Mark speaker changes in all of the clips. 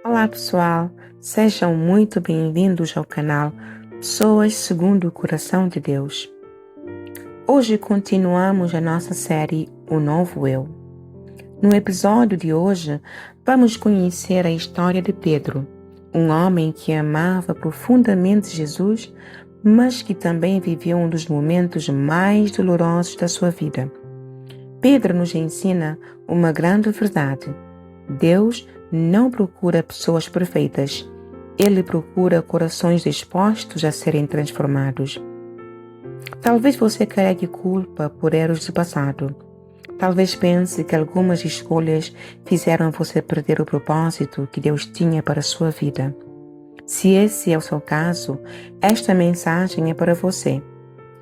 Speaker 1: Olá pessoal, sejam muito bem-vindos ao canal Pessoas segundo o Coração de Deus. Hoje continuamos a nossa série O Novo Eu. No episódio de hoje, vamos conhecer a história de Pedro, um homem que amava profundamente Jesus, mas que também viveu um dos momentos mais dolorosos da sua vida. Pedro nos ensina uma grande verdade. Deus não procura pessoas perfeitas. Ele procura corações dispostos a serem transformados. Talvez você carregue culpa por erros do passado. Talvez pense que algumas escolhas fizeram você perder o propósito que Deus tinha para a sua vida. Se esse é o seu caso, esta mensagem é para você.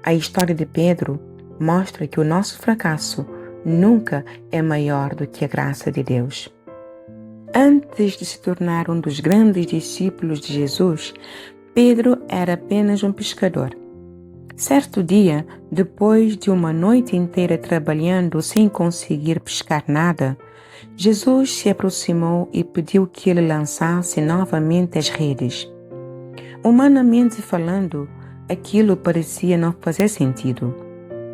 Speaker 1: A história de Pedro mostra que o nosso fracasso nunca é maior do que a graça de Deus. Antes de se tornar um dos grandes discípulos de Jesus, Pedro era apenas um pescador. Certo dia, depois de uma noite inteira trabalhando sem conseguir pescar nada, Jesus se aproximou e pediu que ele lançasse novamente as redes. Humanamente falando, aquilo parecia não fazer sentido.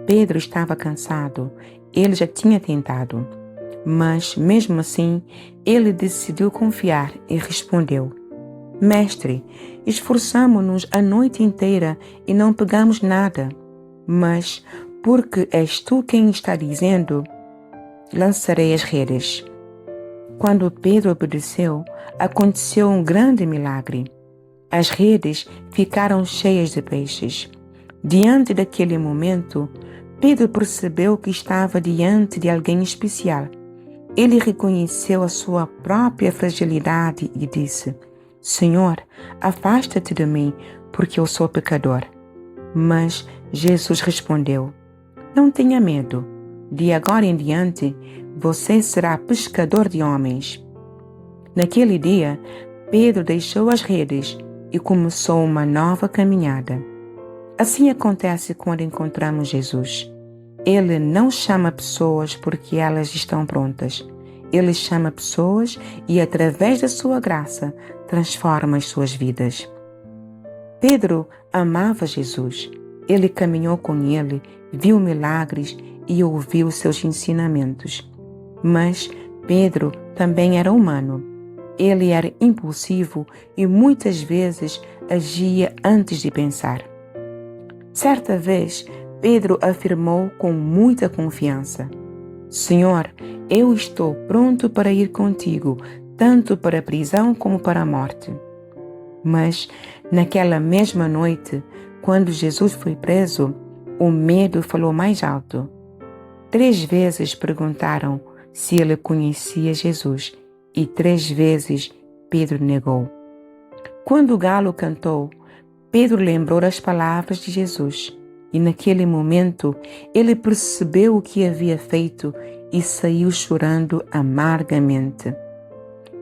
Speaker 1: Pedro estava cansado, ele já tinha tentado. Mas, mesmo assim, ele decidiu confiar e respondeu: Mestre, esforçamo-nos a noite inteira e não pegamos nada. Mas, porque és tu quem está dizendo, lançarei as redes. Quando Pedro obedeceu, aconteceu um grande milagre. As redes ficaram cheias de peixes. Diante daquele momento, Pedro percebeu que estava diante de alguém especial. Ele reconheceu a sua própria fragilidade e disse: Senhor, afasta-te de mim, porque eu sou pecador. Mas Jesus respondeu: Não tenha medo. De agora em diante, você será pescador de homens. Naquele dia, Pedro deixou as redes e começou uma nova caminhada. Assim acontece quando encontramos Jesus. Ele não chama pessoas porque elas estão prontas. Ele chama pessoas e, através da sua graça, transforma as suas vidas. Pedro amava Jesus. Ele caminhou com ele, viu milagres e ouviu seus ensinamentos. Mas Pedro também era humano. Ele era impulsivo e muitas vezes agia antes de pensar. Certa vez, Pedro afirmou com muita confiança: Senhor, eu estou pronto para ir contigo, tanto para a prisão como para a morte. Mas, naquela mesma noite, quando Jesus foi preso, o medo falou mais alto. 3 vezes perguntaram se ele conhecia Jesus e 3 vezes Pedro negou. Quando o galo cantou, Pedro lembrou as palavras de Jesus. E naquele momento, ele percebeu o que havia feito e saiu chorando amargamente.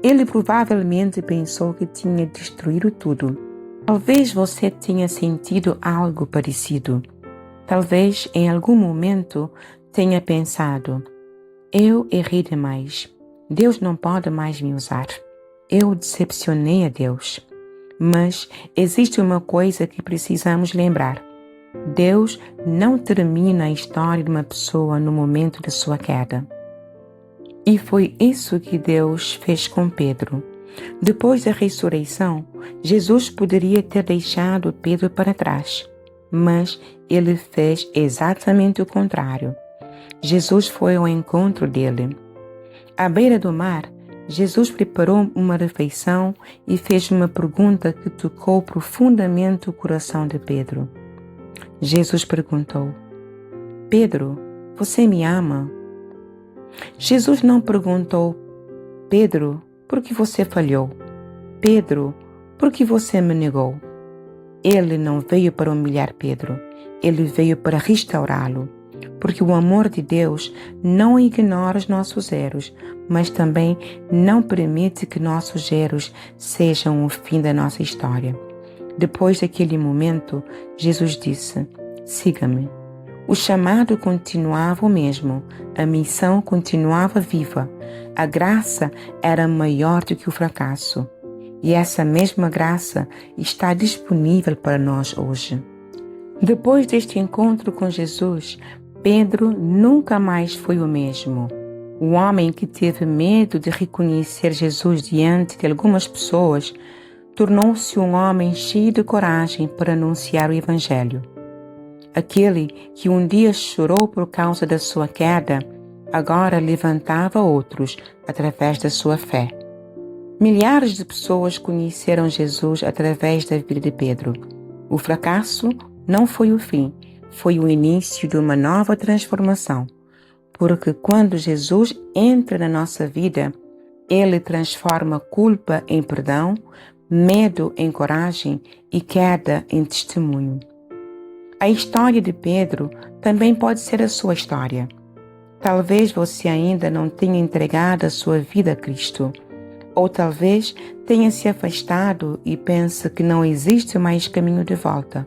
Speaker 1: Ele provavelmente pensou que tinha destruído tudo. Talvez você tenha sentido algo parecido. Talvez em algum momento tenha pensado: eu errei demais. Deus não pode mais me usar. Eu decepcionei a Deus. Mas existe uma coisa que precisamos lembrar. Deus não termina a história de uma pessoa no momento de sua queda. E foi isso que Deus fez com Pedro. Depois da ressurreição, Jesus poderia ter deixado Pedro para trás, mas ele fez exatamente o contrário. Jesus foi ao encontro dele. À beira do mar, Jesus preparou uma refeição e fez uma pergunta que tocou profundamente o coração de Pedro. Jesus perguntou: Pedro, você me ama? Jesus não perguntou: Pedro, por que você falhou? Pedro, por que você me negou? Ele não veio para humilhar Pedro, ele veio para restaurá-lo. Porque o amor de Deus não ignora os nossos erros, mas também não permite que nossos erros sejam o fim da nossa história. Depois daquele momento, Jesus disse: siga-me. O chamado continuava o mesmo, a missão continuava viva, a graça era maior do que o fracasso. e essa mesma graça está disponível para nós hoje. Depois deste encontro com Jesus, Pedro nunca mais foi o mesmo. O homem que teve medo de reconhecer Jesus diante de algumas pessoas tornou-se um homem cheio de coragem para anunciar o Evangelho. Aquele que um dia chorou por causa da sua queda, agora levantava outros através da sua fé. Milhares de pessoas conheceram Jesus através da vida de Pedro. O fracasso não foi o fim, foi o início de uma nova transformação. Porque quando Jesus entra na nossa vida, Ele transforma culpa em perdão, medo em coragem e queda em testemunho. A história de Pedro também pode ser a sua história. Talvez você ainda não tenha entregado a sua vida a Cristo, ou talvez tenha se afastado e pense que não existe mais caminho de volta.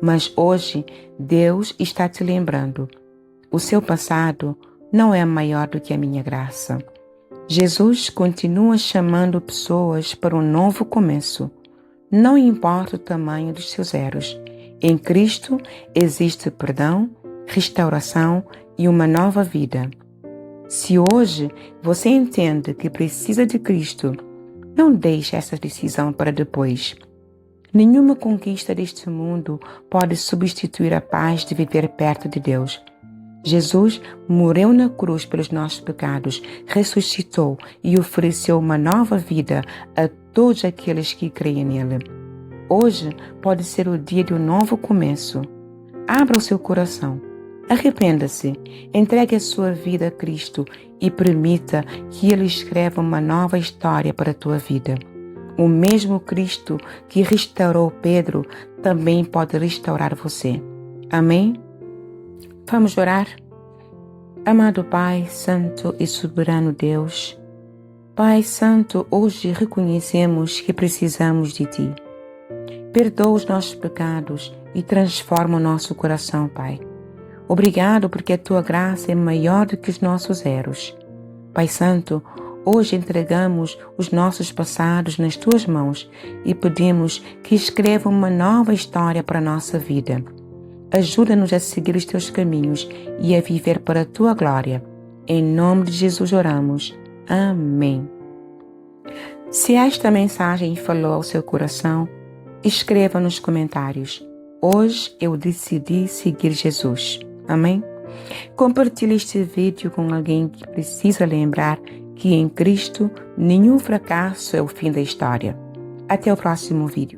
Speaker 1: Mas hoje Deus está te lembrando. O seu passado não é maior do que a minha graça. Jesus continua chamando pessoas para um novo começo. Não importa o tamanho dos seus erros. Em Cristo existe perdão, restauração e uma nova vida. Se hoje você entende que precisa de Cristo, não deixe essa decisão para depois. Nenhuma conquista deste mundo pode substituir a paz de viver perto de Deus. Jesus morreu na cruz pelos nossos pecados, ressuscitou e ofereceu uma nova vida a todos aqueles que creem nele. Hoje pode ser o dia de um novo começo. Abra o seu coração. Arrependa-se, entregue a sua vida a Cristo e permita que Ele escreva uma nova história para a tua vida. O mesmo Cristo que restaurou Pedro também pode restaurar você. Amém? Vamos orar? Amado Pai, Santo e Soberano Deus, Pai Santo, hoje reconhecemos que precisamos de Ti. Perdoa os nossos pecados e transforma o nosso coração, Pai. Obrigado porque a Tua graça é maior do que os nossos erros. Pai Santo, hoje entregamos os nossos passados nas Tuas mãos e pedimos que escreva uma nova história para a nossa vida. Ajuda-nos a seguir os Teus caminhos e a viver para a Tua glória. Em nome de Jesus oramos. Amém. Se esta mensagem falou ao seu coração, escreva nos comentários. Hoje eu decidi seguir Jesus. Amém? Compartilhe este vídeo com alguém que precisa lembrar que em Cristo nenhum fracasso é o fim da história. Até o próximo vídeo.